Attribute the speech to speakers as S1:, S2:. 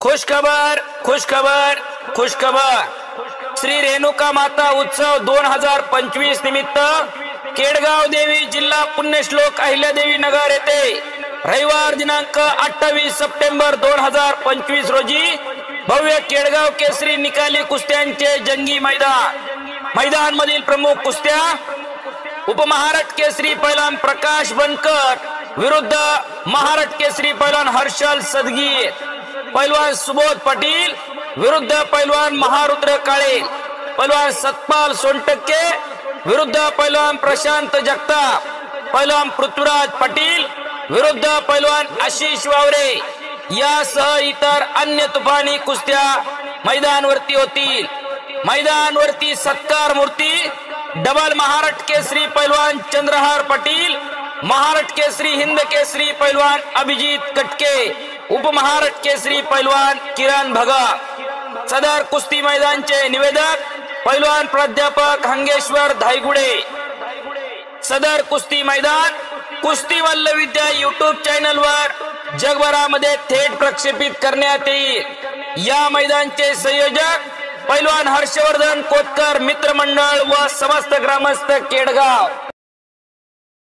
S1: खुशखबर खुशखबर खुशखबर। श्री रेणुका माता उत्सव 2025 निमित्त केडगाव देवी जिल्हा पुण्यश्लोक अहिल्यादेवी नगर येथे रविवार दिनांक 28 सप्टेंबर 2025 रोजी भव्य केडगाव केसरी निकाली कुस्त्यांचे जंगी मैदान मधील प्रमुख कुस्त्या उपमहाराष्ट्र केसरी पैलवान प्रकाश बनकर विरुद्ध महाराष्ट्र केसरी पैलवान हर्षल सदगीर, पैलवान सुबोध पाटील विरुद्ध पैलवान महारुद्र काळे, पैलवान सतपाल सोनटक्के विरुद्ध पैलवान प्रशांत जगताप, पैलवान पृथ्वीराज पाटील विरुद्ध पैलवान आशिष वावरे यासह इतर अन्य तुफानी कुस्त्या मैदानवरती होतील। मैदानवरती सत्कार मूर्ती डबल महाराष्ट्र केसरी पैलवान चंद्रहार पाटील, महाराष्ट्र केसरी हिंद केसरी पैलवान अभिजीत कटके, उपमहाराष्ट्र केसरी पैलवान किरण भगत। सदर कुस्ती मैदानचे निवेदक पैलवान प्राध्यापक हंगेश्वर धायगुडे। सदर कुस्ती मैदान कुस्ती वल्ल विद्या यूट्यूब चॅनल वर जगभरामध्ये थेट प्रक्षेपित करण्यात येईल। या मैदानचे संयोजक पैलवान हर्षवर्धन कोतकर मित्रमंडळ व समस्त ग्रामस्थ केडगाव।